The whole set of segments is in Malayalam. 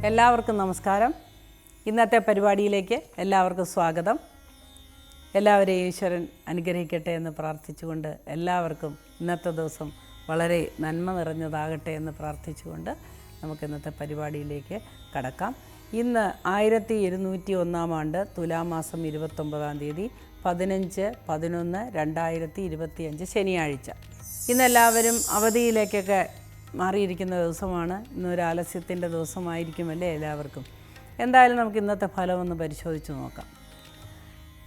എല്ലാവർക്കും നമസ്കാരം. ഇന്നത്തെ പരിപാടിയിലേക്ക് എല്ലാവർക്കും സ്വാഗതം. എല്ലാവരെയും ഈശ്വരൻ അനുഗ്രഹിക്കട്ടെ എന്ന് പ്രാർത്ഥിച്ചുകൊണ്ട് എല്ലാവർക്കും ഇന്നത്തെ ദിവസം വളരെ നന്മ നിറഞ്ഞതാകട്ടെ എന്ന് പ്രാർത്ഥിച്ചുകൊണ്ട് നമുക്ക് ഇന്നത്തെ പരിപാടിയിലേക്ക് കടക്കാം. ഇന്ന് 1201 ആണ്ട് തുലാമാസം 29 തീയതി 15/11/2025 ശനിയാഴ്ച. ഇന്നെല്ലാവരും അവധിയിലേക്കൊക്കെ മാറിയിരിക്കുന്ന ദിവസമാണ്. ഇന്നൊരു ആലസ്യത്തിൻ്റെ ദിവസമായിരിക്കുമല്ലേ എല്ലാവർക്കും. എന്തായാലും നമുക്ക് ഇന്നത്തെ ഫലം ഒന്ന് പരിശോധിച്ച് നോക്കാം.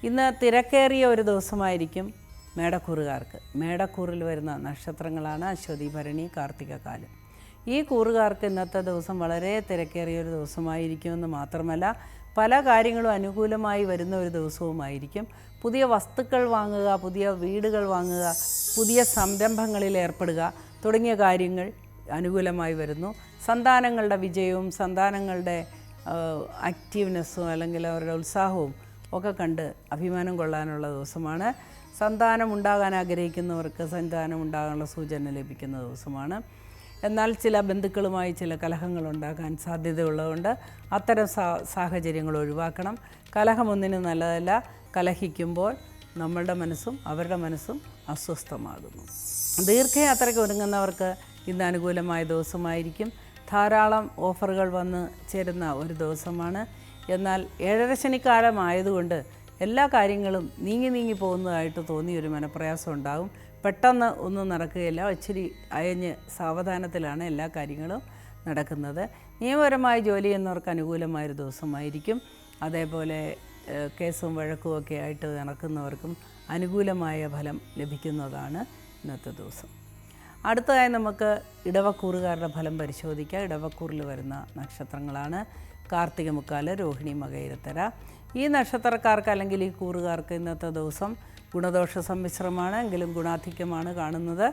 ഇന്ന് തിരക്കേറിയ ഒരു ദിവസമായിരിക്കും മേടക്കൂറുകാർക്ക്. മേടക്കൂറിൽ വരുന്ന നക്ഷത്രങ്ങളാണ് അശ്വതി, ഭരണി, കാർത്തികകാലം. ഈ കൂറുകാർക്ക് ഇന്നത്തെ ദിവസം വളരെ തിരക്കേറിയ ഒരു ദിവസമായിരിക്കുമെന്ന് മാത്രമല്ല, പല കാര്യങ്ങളും അനുകൂലമായി വരുന്ന ഒരു ദിവസവുമായിരിക്കും. പുതിയ വസ്തുക്കൾ വാങ്ങുക, പുതിയ വീടുകൾ വാങ്ങുക, പുതിയ സംരംഭങ്ങളിൽ ഏർപ്പെടുക തുടങ്ങിയ കാര്യങ്ങൾ അനുകൂലമായി വരുന്നു. സന്താനങ്ങളുടെ വിജയവും സന്താനങ്ങളുടെ ആക്റ്റീവ്നെസ്സും അല്ലെങ്കിൽ അവരുടെ ഉത്സാഹവും ഒക്കെ കണ്ട് അഭിമാനം കൊള്ളാനുള്ള ദിവസമാണ്. സന്താനം ഉണ്ടാകാൻ ആഗ്രഹിക്കുന്നവർക്ക് സന്താനം ഉണ്ടാകാനുള്ള സൂചന ലഭിക്കുന്ന ദിവസമാണ്. എന്നാൽ ചില ബന്ധുക്കളുമായി ചില കലഹങ്ങൾ ഉണ്ടാകാൻ സാധ്യതയുള്ളതുകൊണ്ട് അത്തരം സാഹചര്യങ്ങൾ ഒഴിവാക്കണം. കലഹമൊന്നിനും നല്ലതല്ല. കലഹിക്കുമ്പോൾ നമ്മളുടെ മനസ്സും അവരുടെ മനസ്സും അസ്വസ്ഥമാകുന്നു. ദീർഘയാത്രയ്ക്ക് ഒരുങ്ങുന്നവർക്ക് ഇന്ന് അനുകൂലമായ ദിവസമായിരിക്കും. ധാരാളം ഓഫറുകൾ വന്ന് ചേരുന്ന ഒരു ദിവസമാണ്. എന്നാൽ 7.5 ശനിക്കാലം ആയതുകൊണ്ട് എല്ലാ കാര്യങ്ങളും നീങ്ങി പോകുന്നതായിട്ട് തോന്നിയൊരു മനപ്രയാസം ഉണ്ടാകും. പെട്ടെന്ന് ഒന്നും നടക്കുകയില്ല. ഇച്ചിരി അയഞ്ഞ് സാവധാനത്തിലാണ് എല്ലാ കാര്യങ്ങളും നടക്കുന്നത്. നിയമപരമായ ജോലി ചെയ്യുന്നവർക്ക് അനുകൂലമായൊരു ദിവസമായിരിക്കും. അതേപോലെ കേസും വഴക്കും ഒക്കെ ആയിട്ട് നടക്കുന്നവർക്കും അനുകൂലമായ ഫലം ലഭിക്കുന്നതാണ് ഇന്നത്തെ ദിവസം. അടുത്തതായി നമുക്ക് ഇടവക്കൂറുകാരുടെ ഫലം പരിശോധിക്കാം. ഇടവക്കൂറിൽ വരുന്ന നക്ഷത്രങ്ങളാണ് കാർത്തിക മുക്കാല്, രോഹിണി, മകയിരത്തര. ഈ നക്ഷത്രക്കാർക്ക് അല്ലെങ്കിൽ ഈ കൂറുകാർക്ക് ഇന്നത്തെ ദിവസം ഗുണദോഷ സമ്മിശ്രമാണ്, എങ്കിലും ഗുണാധിക്യമാണ് കാണുന്നത്.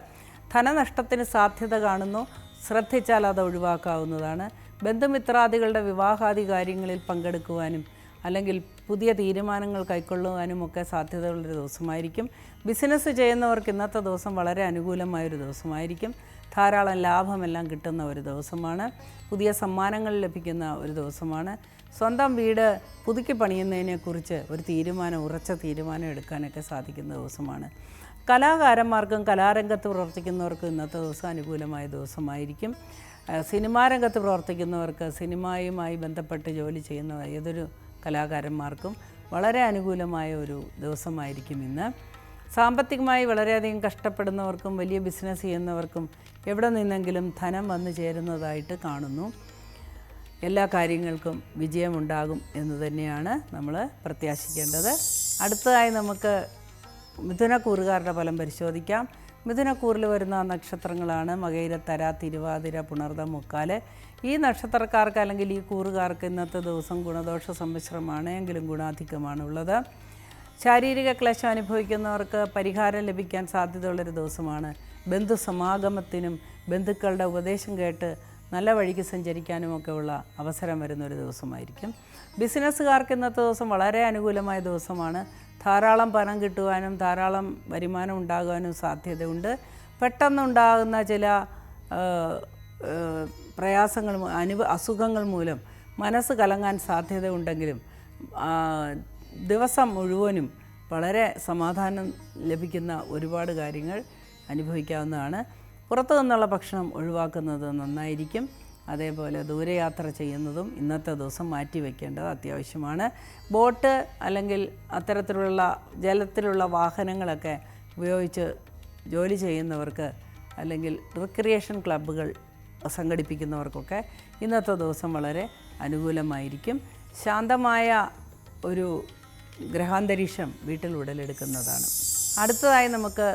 ധനനഷ്ടത്തിന് സാധ്യത കാണുന്നു. ശ്രദ്ധിച്ചാൽ അത് ഒഴിവാക്കാവുന്നതാണ്. ബന്ധുമിത്രാദികളുടെ വിവാഹാദി കാര്യങ്ങളിൽ പങ്കെടുക്കുവാനും അല്ലെങ്കിൽ പുതിയ തീരുമാനങ്ങൾ കൈക്കൊള്ളുവാനും ഒക്കെ സാധ്യതയുള്ളൊരു ദിവസമായിരിക്കും. ബിസിനസ് ചെയ്യുന്നവർക്ക് ഇന്നത്തെ ദിവസം വളരെ അനുകൂലമായൊരു ദിവസമായിരിക്കും. ധാരാളം ലാഭമെല്ലാം കിട്ടുന്ന ഒരു ദിവസമാണ്. പുതിയ സമ്മാനങ്ങൾ ലഭിക്കുന്ന ഒരു ദിവസമാണ്. സ്വന്തം വീട് പുതുക്കി പണിയുന്നതിനെക്കുറിച്ച് ഒരു ഉറച്ച തീരുമാനം എടുക്കാനൊക്കെ സാധിക്കുന്ന ദിവസമാണ്. കലാകാരന്മാർക്കും കലാരംഗത്ത് പ്രവർത്തിക്കുന്നവർക്കും ഇന്നത്തെ ദിവസം അനുകൂലമായ ദിവസമായിരിക്കും. സിനിമാ രംഗത്ത് പ്രവർത്തിക്കുന്നവർക്ക് സിനിമയുമായി ബന്ധപ്പെട്ട് ജോലി ചെയ്യുന്ന ഏതൊരു കലാകാരന്മാർക്കും വളരെ അനുകൂലമായ ഒരു ദിവസമായിരിക്കും ഇന്ന്. സാമ്പത്തികമായി വളരെയധികം കഷ്ടപ്പെടുന്നവർക്കും വലിയ ബിസിനസ് ചെയ്യുന്നവർക്കും എവിടെ നിന്നെങ്കിലും ധനം വന്നു ചേരുന്നതായിട്ട് കാണുന്നു. എല്ലാ കാര്യങ്ങൾക്കും വിജയമുണ്ടാകും എന്ന് തന്നെയാണ് നമ്മൾ പ്രത്യാശിക്കേണ്ടത്. അടുത്തതായി നമുക്ക് മിഥുനക്കൂറുകാരുടെ ഫലം പരിശോധിക്കാം. മിഥുനക്കൂറിൽ വരുന്ന നക്ഷത്രങ്ങളാണ് മകയിരത്തര, തിരുവാതിര, പുണർദം, മുക്കാല്. ഈ നക്ഷത്രക്കാർക്ക് അല്ലെങ്കിൽ ഈ കൂറുകാർക്ക് ഇന്നത്തെ ദിവസം ഗുണദോഷ സമ്മിശ്രമാണ്, എങ്കിലും ഗുണാധിക്യമാണ് ഉള്ളത്. ശാരീരിക ക്ലേശം അനുഭവിക്കുന്നവർക്ക് പരിഹാരം ലഭിക്കാൻ സാധ്യതയുള്ളൊരു ദിവസമാണ്. ബന്ധുസമാഗമത്തിനും ബന്ധുക്കളുടെ ഉപദേശം കേട്ട് നല്ല വഴിക്ക് സഞ്ചരിക്കാനുമൊക്കെ ഉള്ള അവസരം വരുന്നൊരു ദിവസമായിരിക്കും. ബിസിനസ്സുകാർക്ക് ഇന്നത്തെ ദിവസം വളരെ അനുകൂലമായ ദിവസമാണ്. ധാരാളം പണം കിട്ടുവാനും ധാരാളം വരുമാനം ഉണ്ടാകാനും സാധ്യതയുണ്ട്. പെട്ടെന്നുണ്ടാകുന്ന ചില പ്രയാസങ്ങൾ അസുഖങ്ങൾ മൂലം മനസ്സ് കലങ്ങാൻ സാധ്യതയുണ്ടെങ്കിലും ദിവസം മുഴുവനും വളരെ സമാധാനം ലഭിക്കുന്ന ഒരുപാട് കാര്യങ്ങൾ അനുഭവിക്കാവുന്നതാണ്. പുറത്തു നിന്നുള്ള ഭക്ഷണം ഒഴിവാക്കുന്നത് നന്നായിരിക്കും. അതേപോലെ ദൂരയാത്ര ചെയ്യുന്നതും ഇന്നത്തെ ദിവസം മാറ്റിവെക്കേണ്ടത് അത്യാവശ്യമാണ്. ബോട്ട് അല്ലെങ്കിൽ അത്തരത്തിലുള്ള ജലത്തിലുള്ള വാഹനങ്ങളൊക്കെ ഉപയോഗിച്ച് ജോലി ചെയ്യുന്നവർക്ക് അല്ലെങ്കിൽ റിക്രിയേഷൻ ക്ലബ്ബുകൾ സംഘടിപ്പിക്കുന്നവർക്കൊക്കെ ഇന്നത്തെ ദിവസം വളരെ അനുകൂലമായിരിക്കും. ശാന്തമായ ഒരു ഗ്രഹാന്തരീക്ഷം വീട്ടിൽ ഉടലെടുക്കുന്നതാണ്. അടുത്തതായി നമുക്ക്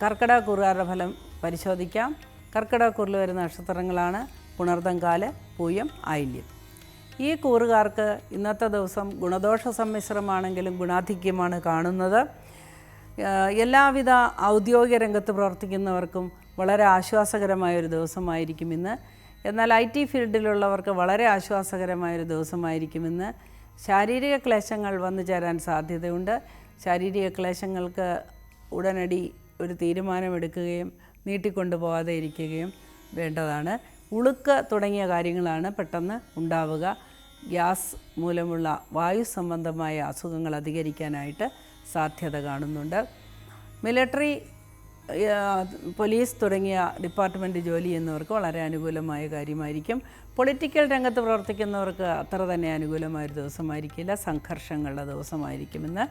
കർക്കിടകക്കൂറുകാരുടെ ഫലം പരിശോധിക്കാം. കർക്കിടകക്കൂറിൽ വരുന്ന നക്ഷത്രങ്ങളാണ് പുണർദംകാല്, പൂയം, ആയില്യം. ഈ കൂറുകാർക്ക് ഇന്നത്തെ ദിവസം ഗുണദോഷ സമ്മിശ്രമാണെങ്കിലും ഗുണാധിക്യമാണ് കാണുന്നത്. എല്ലാവിധ ഔദ്യോഗിക രംഗത്ത് പ്രവർത്തിക്കുന്നവർക്കും വളരെ ആശ്വാസകരമായൊരു ദിവസമായിരിക്കും ഇന്ന്. എന്നാൽ IT ഫീൽഡിലുള്ളവർക്ക് വളരെ ആശ്വാസകരമായൊരു ദിവസമായിരിക്കും ഇന്ന്. ശാരീരിക ക്ലേശങ്ങൾ വന്നു ചേരാൻ സാധ്യതയുണ്ട്. ശാരീരിക ക്ലേശങ്ങൾക്ക് ഉടനടി ഒരു തീരുമാനമെടുക്കുകയും നീട്ടിക്കൊണ്ടു പോകാതെ ഇരിക്കുകയും വേണ്ടതാണ്. ഉളുക്ക് തുടങ്ങിയ കാര്യങ്ങളാണ് പെട്ടെന്ന് ഉണ്ടാവുക. ഗ്യാസ് മൂലമുള്ള വായു സംബന്ധമായ അസുഖങ്ങൾ അധികരിക്കാനായിട്ട് സാധ്യത കാണുന്നുണ്ട്. മിലിട്ടറി, പോലീസ് തുടങ്ങിയ ഡിപ്പാർട്ട്മെൻറ്റ് ജോലി ചെയ്യുന്നവർക്ക് വളരെ അനുകൂലമായ കാര്യമായിരിക്കും. പൊളിറ്റിക്കൽ രംഗത്ത് പ്രവർത്തിക്കുന്നവർക്ക് അത്ര തന്നെ അനുകൂലമായൊരു ദിവസമായിരിക്കില്ല. സംഘർഷങ്ങളുടെ ദിവസമായിരിക്കുമെന്ന്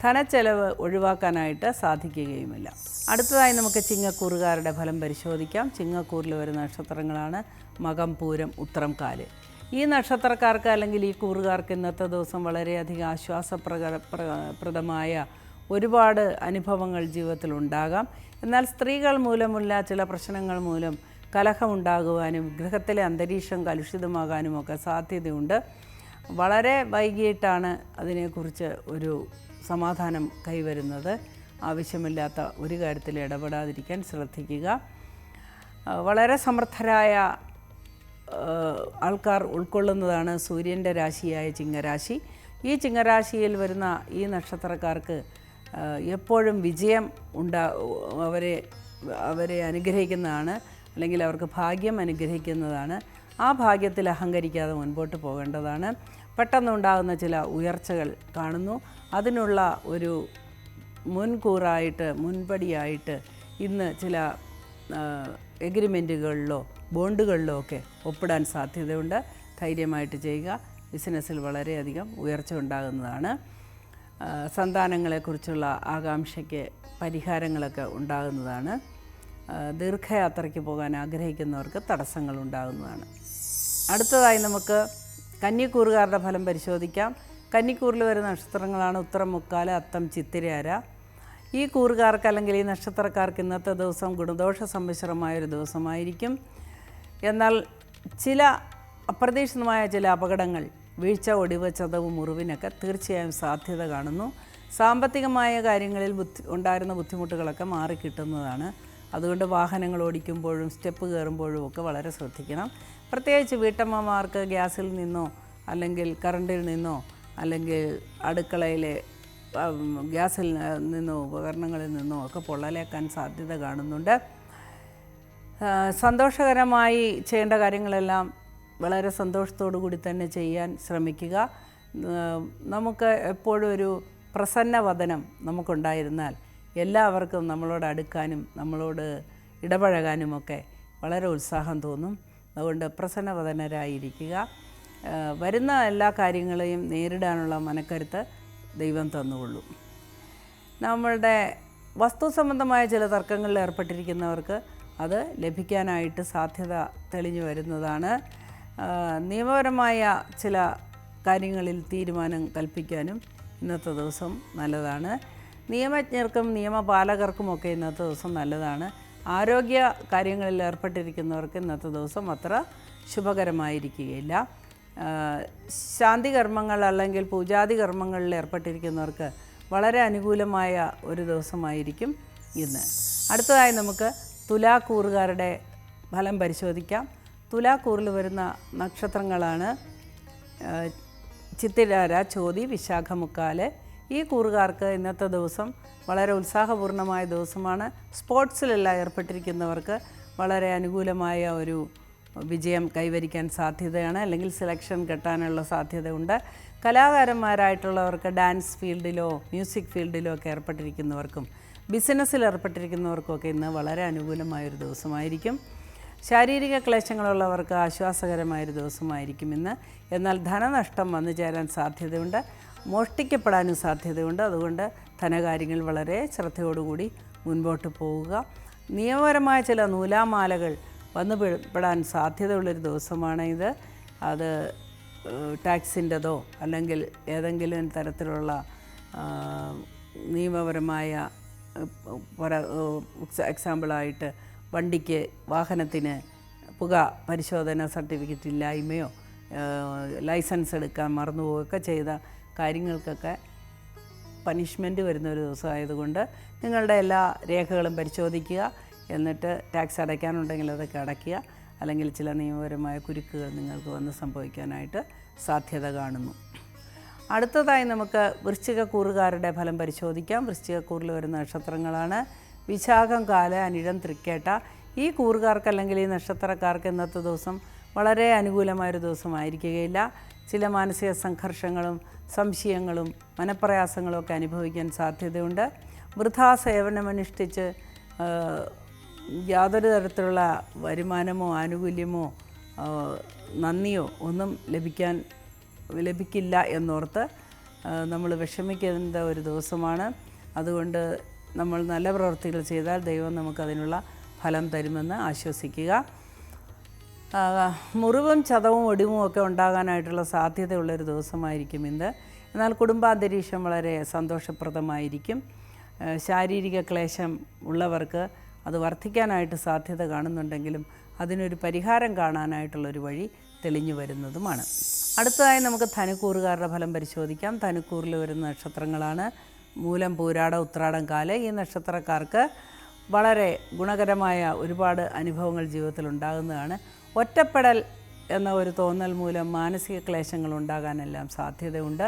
ധനച്ചെലവ് ഒഴിവാക്കാനായിട്ട് സാധിക്കുകയുമില്ല. അടുത്തതായി നമുക്ക് ചിങ്ങക്കൂറുകാരുടെ ഫലം പരിശോധിക്കാം. ചിങ്ങക്കൂറിൽ വരുന്ന നക്ഷത്രങ്ങളാണ് മകം, പൂരം, ഉത്രം, കാല്. ഈ നക്ഷത്രക്കാർക്ക് അല്ലെങ്കിൽ ഈ കൂറുകാർക്ക് ഇന്നത്തെ ദിവസം വളരെയധികം ആശ്വാസപ്രദമായ ഒരുപാട് അനുഭവങ്ങൾ ജീവിതത്തിൽ ഉണ്ടാകാം. എന്നാൽ സ്ത്രീകൾ മൂലമുള്ള ചില പ്രശ്നങ്ങൾ മൂലം കലഹമുണ്ടാകുവാനും ഗൃഹത്തിലെ അന്തരീക്ഷം കലുഷിതമാകാനുമൊക്കെ സാധ്യതയുണ്ട്. വളരെ വൈകിട്ടാണ് അതിനെക്കുറിച്ച് ഒരു സമാധാനം കൈവരുന്നത്. ആവശ്യമില്ലാത്ത ഒരു കാര്യത്തിൽ ഇടപെടാതിരിക്കാൻ ശ്രദ്ധിക്കുക. വളരെ സമർത്ഥരായ ആൾക്കാർ ഉൾക്കൊള്ളുന്നതാണ് സൂര്യൻ്റെ രാശിയായ ചിങ്ങരാശി. ഈ ചിങ്ങരാശിയിൽ വരുന്ന ഈ നക്ഷത്രക്കാർക്ക് എപ്പോഴും വിജയം അവരെ അനുഗ്രഹിക്കുന്നതാണ്, അല്ലെങ്കിൽ അവർക്ക് ഭാഗ്യം അനുഗ്രഹിക്കുന്നതാണ്. ആ ഭാഗ്യത്തിൽ അഹങ്കരിക്കാതെ മുൻപോട്ട് പോകേണ്ടതാണ്. പെട്ടെന്നുണ്ടാകുന്ന ചില ഉയർച്ചകൾ കാണുന്നു. അതിനുള്ള ഒരു മുൻപടിയായിട്ട് ഇന്ന് ചില എഗ്രിമെൻറ്റുകളിലോ ബോണ്ടുകളിലോ ഒക്കെ ഒപ്പിടാൻ സാധ്യതയുണ്ട്. ധൈര്യമായിട്ട് ചെയ്യുക. ബിസിനസ്സിൽ വളരെയധികം ഉയർച്ച ഉണ്ടാകുന്നതാണ്. സന്താനങ്ങളെക്കുറിച്ചുള്ള ആകാംക്ഷയ്ക്ക് പരിഹാരങ്ങളൊക്കെ ഉണ്ടാകുന്നതാണ്. ദീർഘയാത്രയ്ക്ക് പോകാൻ ആഗ്രഹിക്കുന്നവർക്ക് തടസ്സങ്ങൾ ഉണ്ടാകുന്നതാണ്. അടുത്തതായി നമുക്ക് കന്നിക്കൂറുകാരുടെ ഫലം പരിശോധിക്കാം. കന്നിക്കൂറിൽ വരുന്ന നക്ഷത്രങ്ങളാണ് ഉത്തരം, മുക്കാല്, അത്തം, ചിത്തിരയാര. ഈ കൂറുകാർക്ക് അല്ലെങ്കിൽ ഈ നക്ഷത്രക്കാർക്ക് ഇന്നത്തെ ദിവസം ഗുണദോഷ സമ്മിശ്രമായൊരു ദിവസമായിരിക്കും. എന്നാൽ ചില അപ്രതീക്ഷിതമായ ചില അപകടങ്ങൾ, വീഴ്ച, ഒടിവ്, ചതവ്, മുറിവിനൊക്കെ തീർച്ചയായും സാധ്യത കാണുന്നു. സാമ്പത്തികമായ കാര്യങ്ങളിൽ ഉണ്ടായിരുന്ന ബുദ്ധിമുട്ടുകളൊക്കെ മാറിക്കിട്ടുന്നതാണ്. അതുകൊണ്ട് വാഹനങ്ങൾ ഓടിക്കുമ്പോഴും സ്റ്റെപ്പ് കയറുമ്പോഴും ഒക്കെ വളരെ ശ്രദ്ധിക്കണം. പ്രത്യേകിച്ച് വീട്ടമ്മമാർക്ക് ഗ്യാസിൽ നിന്നോ അല്ലെങ്കിൽ കറണ്ടിൽ നിന്നോ അല്ലെങ്കിൽ അടുക്കളയിലെ ഗ്യാസിൽ നിന്നോ ഉപകരണങ്ങളിൽ നിന്നോ ഒക്കെ പൊള്ളലേക്കാൻ സാധ്യത കാണുന്നുണ്ട്. സന്തോഷകരമായി ചെയ്യേണ്ട കാര്യങ്ങളെല്ലാം വളരെ സന്തോഷത്തോടു കൂടി തന്നെ ചെയ്യാൻ ശ്രമിക്കുക. നമുക്ക് എപ്പോഴും ഒരു പ്രസന്നവദനം നമുക്കുണ്ടായിരുന്നാൽ എല്ലാവർക്കും നമ്മളോട് അടുക്കാനും നമ്മളോട് ഇടപഴകാനുമൊക്കെ വളരെ ഉത്സാഹം തോന്നും. അതുകൊണ്ട് പ്രസന്നവദനരായിരിക്കുക. വരുന്ന എല്ലാ കാര്യങ്ങളെയും നേരിടാനുള്ള മനക്കരുത്ത് ദൈവം തന്നുകൊള്ളും. നമ്മളുടെ വസ്തു സംബന്ധമായ ചില തർക്കങ്ങളിൽ ഏർപ്പെട്ടിരിക്കുന്നവർക്ക് അത് ലഭിക്കാനായിട്ട് സാധ്യത തെളിഞ്ഞു വരുന്നതാണ്. നിയമപരമായ ചില കാര്യങ്ങളിൽ തീരുമാനം കൽപ്പിക്കാനും ഇന്നത്തെ ദിവസം നല്ലതാണ്. നിയമജ്ഞർക്കും നിയമപാലകർക്കുമൊക്കെ ഇന്നത്തെ ദിവസം നല്ലതാണ്. ആരോഗ്യ കാര്യങ്ങളിൽ ഏർപ്പെട്ടിരിക്കുന്നവർക്ക് ഇന്നത്തെ ദിവസം അത്ര ശുഭകരമായിരിക്കുകയില്ല. ശാന്തി കർമ്മങ്ങൾ അല്ലെങ്കിൽ പൂജാതി കർമ്മങ്ങളിൽ ഏർപ്പെട്ടിരിക്കുന്നവർക്ക് വളരെ അനുകൂലമായ ഒരു ദിവസമായിരിക്കും ഇന്ന്. അടുത്തതായി നമുക്ക് തുലാക്കൂറുകാരുടെ ഫലം പരിശോധിക്കാം. തുലാക്കൂറിൽ വരുന്ന നക്ഷത്രങ്ങളാണ് ചിത്തിരാര, ചോതി, വിശാഖ, മുക്കാല്. ഈ കൂറുകാർക്ക് ഇന്നത്തെ ദിവസം വളരെ ഉത്സാഹപൂർണമായ ദിവസമാണ്. സ്പോർട്സിലെല്ലാം ഏർപ്പെട്ടിരിക്കുന്നവർക്ക് വളരെ അനുകൂലമായ ഒരു വിജയം കൈവരിക്കാൻ സാധ്യതയാണ്, അല്ലെങ്കിൽ സെലക്ഷൻ കിട്ടാനുള്ള സാധ്യതയുണ്ട്. കലാകാരന്മാരായിട്ടുള്ളവർക്ക് ഡാൻസ് ഫീൽഡിലോ മ്യൂസിക് ഫീൽഡിലോ ഒക്കെ ഏർപ്പെട്ടിരിക്കുന്നവർക്കും ബിസിനസ്സിൽ ഏർപ്പെട്ടിരിക്കുന്നവർക്കൊക്കെ ഇന്ന് വളരെ അനുകൂലമായൊരു ദിവസമായിരിക്കും. ശാരീരിക ക്ലേശങ്ങളുള്ളവർക്ക് ആശ്വാസകരമായൊരു ദിവസമായിരിക്കും ഇന്ന്. എന്നാൽ ധനനഷ്ടം വന്നു ചേരാൻ സാധ്യതയുണ്ട്, മോഷ്ടിക്കപ്പെടാനും സാധ്യതയുണ്ട്. അതുകൊണ്ട് ധനകാര്യങ്ങൾ വളരെ ശ്രദ്ധയോടുകൂടി മുൻപോട്ട് പോവുക. നിയമപരമായ ചില നൂലാമാലകൾ വന്നു പെടാൻ സാധ്യതയുള്ളൊരു ദിവസമാണ് ഇത്. അത് ടാക്സിൻ്റെതോ അല്ലെങ്കിൽ ഏതെങ്കിലും തരത്തിലുള്ള നിയമപരമായ എക്സാമ്പിളായിട്ട് വണ്ടിക്ക് വാഹനത്തിന് പുക പരിശോധന സർട്ടിഫിക്കറ്റ് ഇല്ലായ്മയോ ലൈസൻസ് എടുക്കാൻ മറന്നുപോവുകയൊക്കെ ചെയ്ത കാര്യങ്ങൾക്കൊക്കെ പനിഷ്മെൻറ്റ് വരുന്ന ഒരു ദിവസമായതുകൊണ്ട് നിങ്ങളുടെ എല്ലാ രേഖകളും പരിശോധിക്കുക. എന്നിട്ട് ടാക്സ് അടയ്ക്കാനുണ്ടെങ്കിൽ അതൊക്കെ അടയ്ക്കുക. അല്ലെങ്കിൽ ചില നിയമപരമായ കുരുക്കുകൾ നിങ്ങൾക്ക് വന്ന് സംഭവിക്കാനായിട്ട് സാധ്യത കാണുന്നു. അടുത്തതായി നമുക്ക് വൃശ്ചികക്കൂറുകാരുടെ ഫലം പരിശോധിക്കാം. വൃശ്ചികക്കൂറിൽ വരുന്ന നക്ഷത്രങ്ങളാണ് വിശാഖം, കാല, അനിഴം, തൃക്കേട്ട. ഈ കൂറുകാർക്ക് അല്ലെങ്കിൽ ഈ നക്ഷത്രക്കാർക്ക് ഇന്നത്തെ ദിവസം വളരെ അനുകൂലമായൊരു ദിവസമായിരിക്കുകയില്ല. ചില മാനസിക സംഘർഷങ്ങളും സംശയങ്ങളും മനപ്രയാസങ്ങളും ഒക്കെ അനുഭവിക്കാൻ സാധ്യതയുണ്ട്. വൃഥാ സേവനമനുഷ്ഠിച്ച് യാതൊരു തരത്തിലുള്ള വരുമാനമോ ആനുകൂല്യമോ നന്ദിയോ ഒന്നും ലഭിക്കില്ല എന്നോർത്ത് നമ്മൾ വിഷമിക്കേണ്ട ഒരു ദിവസമാണ്. അതുകൊണ്ട് നമ്മൾ നല്ല പ്രവൃത്തികൾ ചെയ്താൽ ദൈവം നമുക്കതിനുള്ള ഫലം തരുമെന്ന് ആശ്വസിക്കുക. മുറിവും ചതവും ഒടിവും ഒക്കെ ഉണ്ടാകാനായിട്ടുള്ള സാധ്യതയുള്ളൊരു ദിവസമായിരിക്കും ഇന്ന്. എന്നാൽ കുടുംബാന്തരീക്ഷം വളരെ സന്തോഷപ്രദമായിരിക്കും. ശാരീരിക ക്ലേശം ഉള്ളവർക്ക് അത് വർദ്ധിക്കാനായിട്ട് സാധ്യത കാണുന്നുണ്ടെങ്കിലും അതിനൊരു പരിഹാരം കാണാനായിട്ടുള്ളൊരു വഴി തെളിഞ്ഞു വരുന്നതുമാണ്. അടുത്തതായി നമുക്ക് ധനുക്കൂറുകാരുടെ ഫലം പരിശോധിക്കാം. ധനുക്കൂറിൽ വരുന്ന നക്ഷത്രങ്ങളാണ് മൂലം, പൂരാട, ഉത്രാടം, കാല്. ഈ നക്ഷത്രക്കാർക്ക് വളരെ ഗുണകരമായ ഒരുപാട് അനുഭവങ്ങൾ ജീവിതത്തിൽ ഉണ്ടാകുന്നതാണ്. ഒറ്റപ്പെടൽ എന്ന ഒരു തോന്നൽ മൂലം മാനസിക ക്ലേശങ്ങൾ ഉണ്ടാകാനെല്ലാം സാധ്യതയുണ്ട്.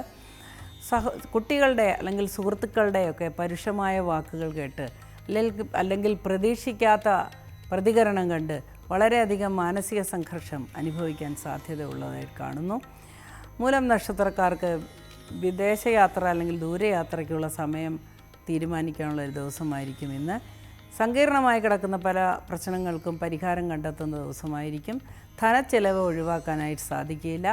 കുട്ടികളുടെ അല്ലെങ്കിൽ സുഹൃത്തുക്കളുടെയൊക്കെ പരുഷമായ വാക്കുകൾ കേട്ട് അല്ലെങ്കിൽ പ്രതീക്ഷിക്കാത്ത പ്രതികരണം കണ്ട് വളരെയധികം മാനസിക സംഘർഷം അനുഭവിക്കാൻ സാധ്യതയുള്ളതായിട്ട് കാണുന്നു. മൂലം നക്ഷത്രക്കാർക്ക് വിദേശയാത്ര അല്ലെങ്കിൽ ദൂരയാത്രയ്ക്കുള്ള സമയം തീരുമാനിക്കാനുള്ള ഒരു ദിവസമായിരിക്കും ഇന്ന്. സങ്കീർണമായി കിടക്കുന്ന പല പ്രശ്നങ്ങൾക്കും പരിഹാരം കണ്ടെത്തുന്ന ദിവസമായിരിക്കും. ധനച്ചെലവ് ഒഴിവാക്കാനായിട്ട് സാധിക്കുകയില്ല.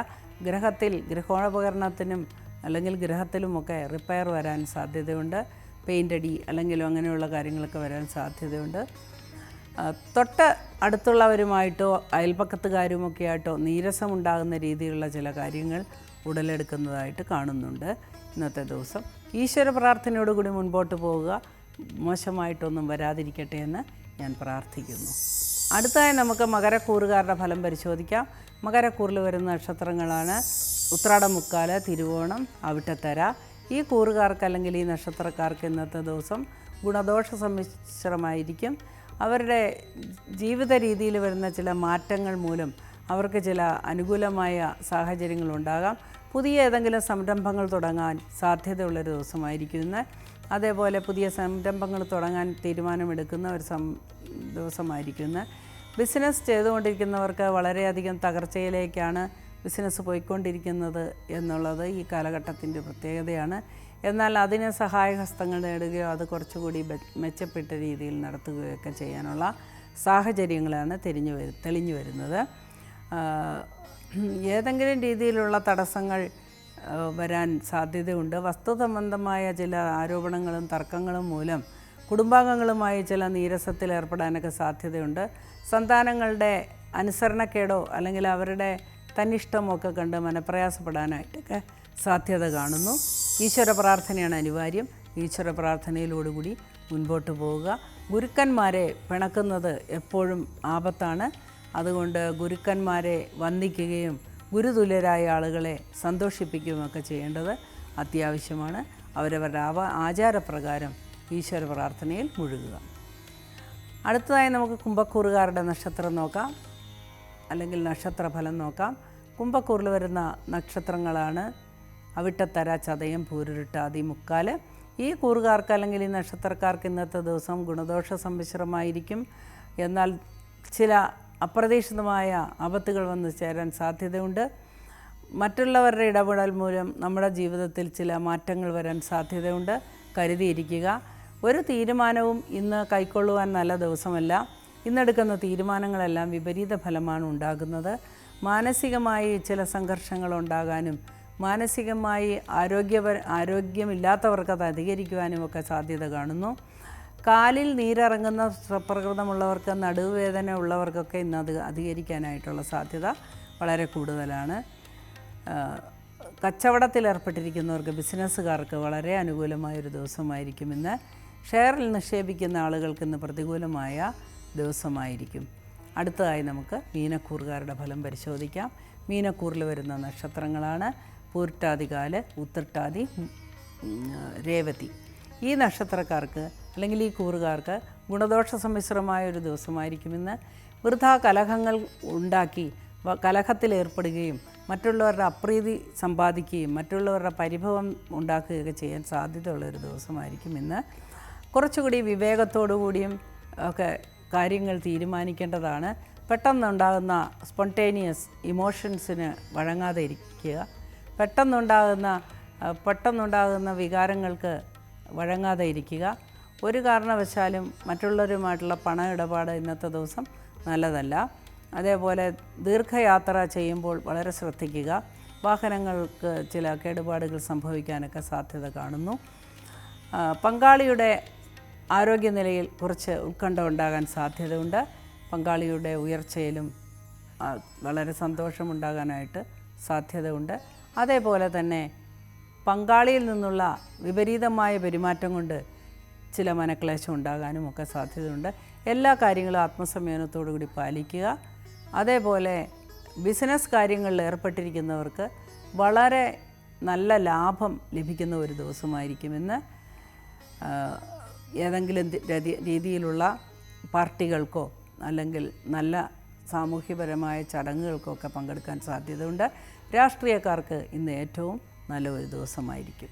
ഗൃഹോപകരണത്തിനും അല്ലെങ്കിൽ ഗൃഹത്തിലുമൊക്കെ റിപ്പയർ വരാൻ സാധ്യതയുണ്ട്. പെയിൻ്റ് അടി അല്ലെങ്കിലും അങ്ങനെയുള്ള കാര്യങ്ങളൊക്കെ വരാൻ സാധ്യതയുണ്ട്. തൊട്ട് അടുത്തുള്ളവരുമായിട്ടോ അയൽപക്കത്തുകാരുമൊക്കെ ആയിട്ടോ നീരസമുണ്ടാകുന്ന രീതിയിലുള്ള ചില കാര്യങ്ങൾ ഉടലെടുക്കുന്നതായിട്ട് കാണുന്നുണ്ട് ഇന്നത്തെ ദിവസം. ഈശ്വര പ്രാർത്ഥനയോടുകൂടി മുൻപോട്ട് പോവുക. മോശമായിട്ടൊന്നും വരാതിരിക്കട്ടെ എന്ന് ഞാൻ പ്രാർത്ഥിക്കുന്നു. അടുത്തതായി നമുക്ക് മകരക്കൂറുകാരുടെ ഫലം പരിശോധിക്കാം. മകരക്കൂറിൽ വരുന്ന നക്ഷത്രങ്ങളാണ് ഉത്രാടം, മുക്കാല്, തിരുവോണം, അവിട്ടത്തര. ഈ കൂറുകാർക്ക് അല്ലെങ്കിൽ ഈ നക്ഷത്രക്കാർക്ക് ഇന്നത്തെ ദിവസം ഗുണദോഷ സമ്മിശ്രമായിരിക്കും. അവരുടെ ജീവിത രീതിയിൽ വരുന്ന ചില മാറ്റങ്ങൾ മൂലം അവർക്ക് ചില അനുകൂലമായ സാഹചര്യങ്ങളുണ്ടാകാം. പുതിയ ഏതെങ്കിലും സംരംഭങ്ങൾ തുടങ്ങാൻ സാധ്യതയുള്ളൊരു ദിവസമായിരിക്കും ഇന്ന്. അതേപോലെ പുതിയ സംരംഭങ്ങൾ തുടങ്ങാൻ തീരുമാനമെടുക്കുന്ന ഒരു ദിവസമായിരിക്കും ഇന്ന്. ബിസിനസ് ചെയ്തുകൊണ്ടിരിക്കുന്നവർക്ക് വളരെയധികം തകർച്ചയിലേക്കാണ് ബിസിനസ് പോയിക്കൊണ്ടിരിക്കുന്നത് എന്നുള്ളത് ഈ കാലഘട്ടത്തിൻ്റെ പ്രത്യേകതയാണ്. എന്നാൽ അതിന് സഹായഹസ്തങ്ങൾ നേടുകയോ അത് കുറച്ചുകൂടി മെച്ചപ്പെട്ട രീതിയിൽ നടത്തുകയൊക്കെ ചെയ്യാനുള്ള സാഹചര്യങ്ങളാണ് തെളിഞ്ഞു വരുന്നത്. ഏതെങ്കിലും രീതിയിലുള്ള തടസ്സങ്ങൾ വരാൻ സാധ്യതയുണ്ട്. വസ്തുസംബന്ധമായ ചില ആരോപണങ്ങളും തർക്കങ്ങളും മൂലം കുടുംബാംഗങ്ങളുമായി ചില നീരസത്തിൽ ഏർപ്പെടാനൊക്കെ സാധ്യതയുണ്ട്. സന്താനങ്ങളുടെ അനുസരണക്കേടോ അല്ലെങ്കിൽ അവരുടെ തന്നിഷ്ടമൊക്കെ കണ്ട് മനപ്രയാസപ്പെടാനായിട്ടൊക്കെ സാധ്യത കാണുന്നു. ഈശ്വര പ്രാർത്ഥനയാണ് അനിവാര്യം. ഈശ്വര പ്രാർത്ഥനയിലോടുകൂടി മുൻപോട്ട് പോവുക. ഗുരുക്കന്മാരെ പിണക്കുന്നത് എപ്പോഴും ആപത്താണ്. അതുകൊണ്ട് ഗുരുക്കന്മാരെ വന്ദിക്കുകയും ഗുരുതുല്യരായ ആളുകളെ സന്തോഷിപ്പിക്കുകയുമൊക്കെ ചെയ്യേണ്ടത് അത്യാവശ്യമാണ്. അവരവരുടെ ആചാരപ്രകാരം ഈശ്വര പ്രാർത്ഥനയിൽ മുഴുകുക. അടുത്തതായി നമുക്ക് കുംഭക്കൂറുകാരുടെ നക്ഷത്രം നോക്കാം, അല്ലെങ്കിൽ നക്ഷത്രഫലം നോക്കാം. കുംഭക്കൂറിൽ വരുന്ന നക്ഷത്രങ്ങളാണ് അവിട്ടത്തര, ചതയം, പൂരുരുട്ടാതി, മുക്കാല്. ഈ കൂറുകാർക്ക് അല്ലെങ്കിൽ ഈ നക്ഷത്രക്കാർക്ക് ഇന്നത്തെ ദിവസം ഗുണദോഷ സമ്മിശ്രമായിരിക്കും. എന്നാൽ ചില അപ്രതീക്ഷിതമായ ആപത്തുകൾ വന്നു ചേരാൻ സാധ്യതയുണ്ട്. മറ്റുള്ളവരുടെ ഇടപെടൽ മൂലം നമ്മുടെ ജീവിതത്തിൽ ചില മാറ്റങ്ങൾ വരാൻ സാധ്യതയുണ്ട്. കരുതിയിരിക്കുക. ഒരു തീരുമാനവും ഇന്ന് കൈക്കൊള്ളുവാൻ നല്ല ദിവസമല്ല. ഇന്നെടുക്കുന്ന തീരുമാനങ്ങളെല്ലാം വിപരീത ഫലമാണ് ഉണ്ടാകുന്നത്. മാനസികമായി ചില സംഘർഷങ്ങൾ ഉണ്ടാകാനും മാനസികമായി ആരോഗ്യമില്ലാത്തവർക്കത് അധികരിക്കുവാനുമൊക്കെ സാധ്യത കാണുന്നു. കാലിൽ നീരിറങ്ങുന്ന സ്വപ്രകൃതമുള്ളവർക്ക്, നടുവേദന ഉള്ളവർക്കൊക്കെ ഇന്ന് അത് അധികരിക്കാനായിട്ടുള്ള സാധ്യത വളരെ കൂടുതലാണ്. കച്ചവടത്തിലേർപ്പെട്ടിരിക്കുന്നവർക്ക്, ബിസിനസ്സുകാർക്ക് വളരെ അനുകൂലമായൊരു ദിവസമായിരിക്കും ഇന്ന്. ഷെയറിൽ നിക്ഷേപിക്കുന്ന ആളുകൾക്ക് ഇന്ന് പ്രതികൂലമായ ദിവസമായിരിക്കും. അടുത്തതായി നമുക്ക് മീനക്കൂറുകാരുടെ ഫലം പരിശോധിക്കാം. മീനക്കൂറിൽ വരുന്ന നക്ഷത്രങ്ങളാണ് പൂരുട്ടാതികാല്, ഉത്രട്ടാതി, രേവതി. ഈ നക്ഷത്രക്കാർക്ക് അല്ലെങ്കിൽ ഈ കൂറുകാർക്ക് ഗുണദോഷ സമ്മിശ്രമായൊരു ദിവസമായിരിക്കും ഇന്ന്. വൃഥാ കലഹങ്ങൾ ഉണ്ടാക്കി കലഹത്തിലേർപ്പെടുകയും മറ്റുള്ളവരുടെ അപ്രീതി സമ്പാദിക്കുകയും മറ്റുള്ളവരുടെ പരിഭവം ഉണ്ടാക്കുകയൊക്കെ ചെയ്യാൻ സാധ്യതയുള്ളൊരു ദിവസമായിരിക്കും ഇന്ന്. കുറച്ചുകൂടി വിവേകത്തോടു കൂടിയും ഒക്കെ കാര്യങ്ങൾ തീരുമാനിക്കേണ്ടതാണ്. പെട്ടെന്നുണ്ടാകുന്ന സ്പോണ്ടേനിയസ് ഇമോഷൻസിന് വഴങ്ങാതെ ഇരിക്കുക. പെട്ടെന്നുണ്ടാകുന്ന വികാരങ്ങൾക്ക് വഴങ്ങാതെ ഇരിക്കുക. ഒരു കാരണവശാലും മറ്റുള്ളവരുമായിട്ടുള്ള പണ ഇടപാട് ഇന്നത്തെ ദിവസം നല്ലതല്ല. അതേപോലെ ദീർഘയാത്ര ചെയ്യുമ്പോൾ വളരെ ശ്രദ്ധിക്കുക. വാഹനങ്ങൾക്ക് ചില കേടുപാടുകൾ സംഭവിക്കാനൊക്കെ സാധ്യത കാണുന്നു. പങ്കാളിയുടെ ആരോഗ്യനിലയിൽ കുറച്ച് ഉത്കണ്ഠ ഉണ്ടാകാൻ സാധ്യതയുണ്ട്. പങ്കാളിയുടെ ഉയർച്ചയിലും വളരെ സന്തോഷമുണ്ടാകാനായിട്ട് സാധ്യതയുണ്ട്. അതേപോലെ തന്നെ പങ്കാളിയിൽ നിന്നുള്ള വിപരീതമായ പെരുമാറ്റം കൊണ്ട് ചില മനക്ലേശം ഉണ്ടാകാനും ഒക്കെ സാധ്യതയുണ്ട്. എല്ലാ കാര്യങ്ങളും ആത്മസംയമനത്തോടു കൂടി പാലിക്കുക. അതേപോലെ ബിസിനസ് കാര്യങ്ങളിൽ ഏർപ്പെട്ടിരിക്കുന്നവർക്ക് വളരെ നല്ല ലാഭം ലഭിക്കുന്ന ഒരു ദിവസമായിരിക്കും ഇന്ന്. ഏതെങ്കിലും രീതിയിലുള്ള പാർട്ടികൾക്കോ അല്ലെങ്കിൽ നല്ല സാമൂഹ്യപരമായ ചടങ്ങുകൾക്കോ ഒക്കെ പങ്കെടുക്കാൻ സാധ്യതയുണ്ട്. രാഷ്ട്രീയക്കാർക്ക് ഇന്ന് ഏറ്റവും നല്ല ഒരു ദിവസമായിരിക്കും.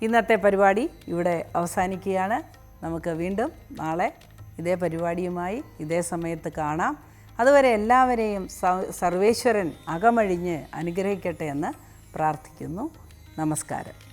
ഇന്നത്തെ പരിപാടി ഇവിടെ അവസാനിക്കുകയാണ്. നമുക്ക് വീണ്ടും നാളെ ഇതേ പരിപാടിയുമായി ഇതേ സമയത്ത് കാണാം. അതുവരെ എല്ലാവരെയും സർവേശ്വരൻ അകമഴിഞ്ഞ് അനുഗ്രഹിക്കട്ടെ എന്ന് പ്രാർത്ഥിക്കുന്നു. നമസ്കാരം.